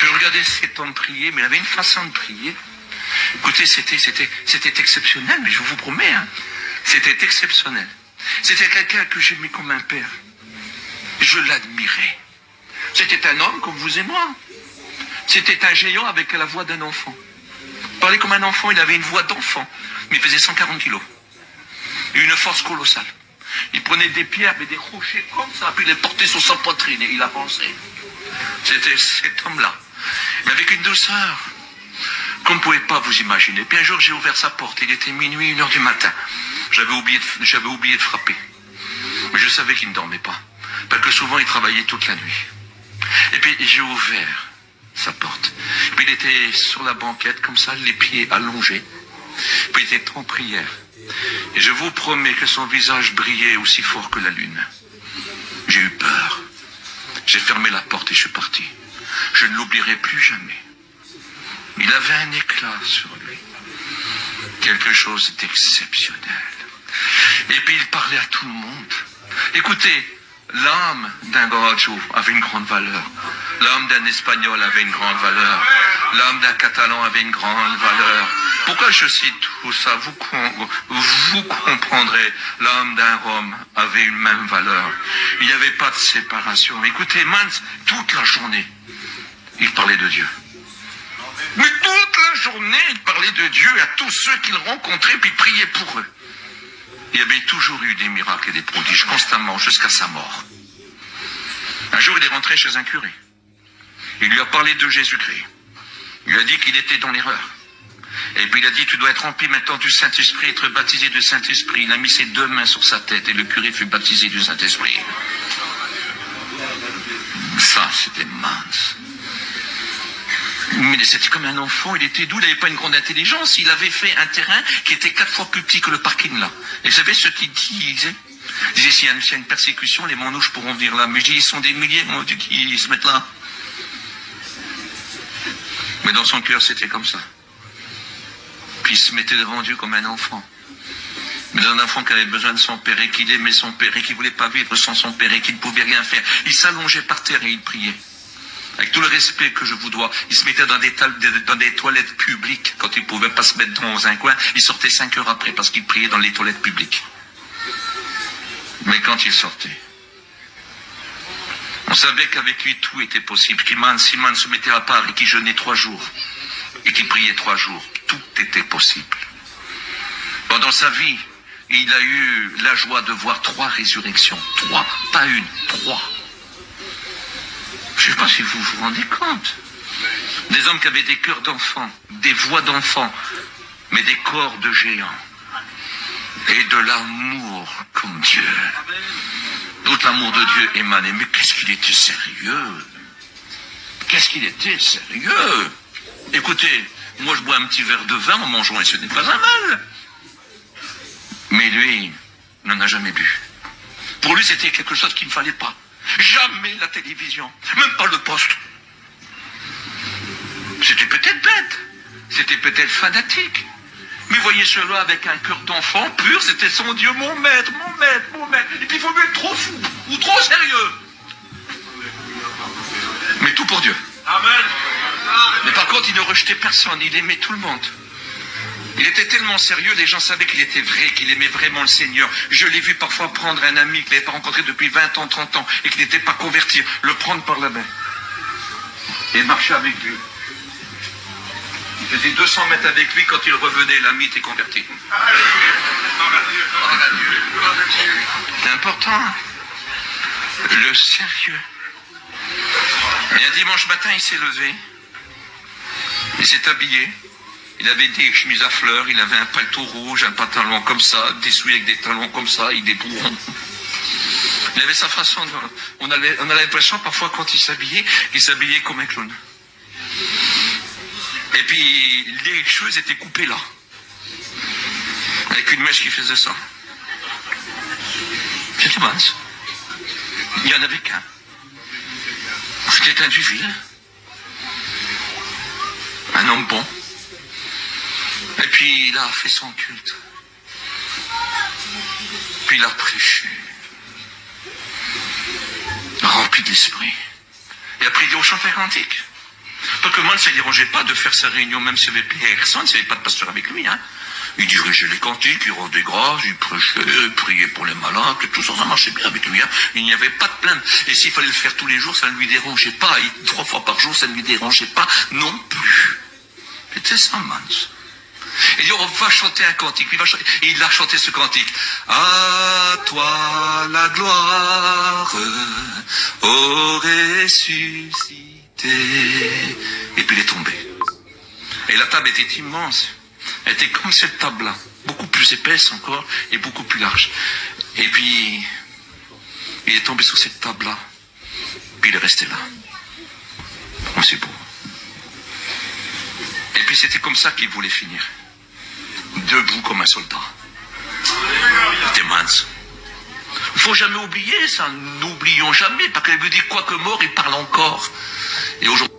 Je regardais cet homme prier, mais il avait une façon de prier. Écoutez, c'était exceptionnel, mais je vous promets, hein, c'était exceptionnel. C'était quelqu'un que j'aimais comme un père. Je l'admirais. C'était un homme comme vous et moi. C'était un géant avec la voix d'un enfant. Il parlait comme un enfant, il avait une voix d'enfant, mais il faisait 140 kilos. Une force colossale. Il prenait des pierres et des rochers comme ça, puis il les portait sur sa poitrine et il avançait. C'était cet homme-là, mais avec une douceur qu'on ne pouvait pas vous imaginer. Puis un jour, j'ai ouvert sa porte, il était minuit, 1h du matin. J'avais oublié de frapper. Mais je savais qu'il ne dormait pas, parce que souvent il travaillait toute la nuit. Et puis j'ai ouvert sa porte. Puis il était sur la banquette, comme ça, les pieds allongés. Puis il était en prière. Et je vous promets que son visage brillait aussi fort que la lune. J'ai eu peur. J'ai fermé la porte et je suis parti. Je ne l'oublierai plus jamais. Il avait un éclat sur lui. Quelque chose d'exceptionnel. Et puis il parlait à tout le monde. Écoutez, l'âme d'un Gaucho avait une grande valeur. L'âme d'un Espagnol avait une grande valeur. L'âme d'un Catalan avait une grande valeur. Pourquoi je cite tout ça? Vous comprendrez, l'âme d'un Rome avait une même valeur. Il n'y avait pas de séparation. Écoutez, Mans, toute la journée, il parlait de Dieu. Mais toute la journée, il parlait de Dieu à tous ceux qu'il rencontrait, puis il priait pour eux. Il y avait toujours eu des miracles et des prodiges, constamment, jusqu'à sa mort. Un jour, il est rentré chez un curé. Il lui a parlé de Jésus-Christ. Il lui a dit qu'il était dans l'erreur. Et puis il a dit, tu dois être rempli maintenant du Saint-Esprit, être baptisé du Saint-Esprit. Il a mis ses 2 mains sur sa tête et le curé fut baptisé du Saint-Esprit. Ça, c'était mince. Mais c'était comme un enfant, il était doux, il n'avait pas une grande intelligence. Il avait fait un terrain qui était 4 fois plus petit que le parking là. Et vous savez ce qu'il disait? Il disait, s'il y a une persécution, les manouches pourront venir là. Mais je dis, ils sont des milliers, moi, qui se mettent là. Mais dans son cœur, c'était comme ça. Puis il se mettait devant Dieu comme un enfant. Mais un enfant qui avait besoin de son père et qui aimait son père et qui ne voulait pas vivre sans son père et qui ne pouvait rien faire. Il s'allongeait par terre et il priait. Avec tout le respect que je vous dois, il se mettait dans des toilettes publiques. Quand il ne pouvait pas se mettre dans un coin, il sortait 5 heures après parce qu'il priait dans les toilettes publiques. Mais quand il sortait, on savait qu'avec lui tout était possible. Si man se mettait à part et qu'il jeûnait 3 jours et qu'il priait 3 jours, tout était possible. Pendant sa vie, il a eu la joie de voir 3 résurrections. 3, pas une, 3. Je ne sais pas si vous vous rendez compte. Des hommes qui avaient des cœurs d'enfants, des voix d'enfants, mais des corps de géants. Et de l'amour comme Dieu. Tout l'amour de Dieu émanait. Mais qu'est-ce qu'il était sérieux? Qu'est-ce qu'il était sérieux? Écoutez, moi je bois un petit verre de vin en mangeant et ce n'est pas un mal. Mais lui, il n'en a jamais bu. Pour lui, c'était quelque chose qu'il ne fallait pas. Jamais la télévision, même pas le poste. C'était peut-être bête, c'était peut-être fanatique. Mais voyez cela avec un cœur d'enfant pur, c'était son Dieu, mon maître, mon maître, mon maître. Et puis il faut mieux être trop fou ou trop sérieux. Mais tout pour Dieu. Amen. Mais par contre, il ne rejetait personne, il aimait tout le monde. Il était tellement sérieux, les gens savaient qu'il était vrai, qu'il aimait vraiment le Seigneur. Je l'ai vu parfois prendre un ami qu'il n'avait pas rencontré depuis 20 ans, 30 ans, et qui n'était pas converti, le prendre par la main. Et marcher avec lui. Il faisait 200 mètres avec lui, quand il revenait, l'ami était converti. C'est important. Le sérieux. Et un dimanche matin, il s'est levé. Il s'est habillé. Il avait des chemises à fleurs, il avait un paletot rouge, un pantalon comme ça, des souliers avec des talons comme ça, il des bourrons. Il avait sa façon, on a l'impression parfois quand il s'habillait comme un clown. Et puis les cheveux étaient coupés là, avec une mèche qui faisait ça. C'était mince. Il n'y en avait qu'un. C'était un du ville. Un homme bon. Et puis il a fait son culte. Puis il a prêché. Rempli d'esprit. Et après il dit, on chante un cantique. Parce que moi, ça ne dérangeait pas de faire sa réunion, même s'il n'y avait personne, s'il n'y avait pas de pasteur avec lui. Hein. Il dirigeait les cantiques, il rendait grâce, il prêchait, il priait pour les malades, tout ça, ça marchait bien avec lui. Hein. Il n'y avait pas de plainte. Et s'il fallait le faire tous les jours, ça ne lui dérangeait pas. Et 3 fois par jour, ça ne lui dérangeait pas non plus. C'était ça, Mans. Et il dit, on va chanter un cantique. Et il a chanté ce cantique. À toi la gloire, ô ressuscité. Et puis il est tombé. Et la table était immense. Elle était comme cette table-là. Beaucoup plus épaisse encore et beaucoup plus large. Et puis, il est tombé sur cette table-là. Puis il est resté là. Oh, c'est beau. Et puis c'était comme ça qu'il voulait finir. Debout comme un soldat. Il était mince. Il ne faut jamais oublier ça. N'oublions jamais. Parce qu'elle veut dire quoi que mort, il parle encore. Et aujourd'hui,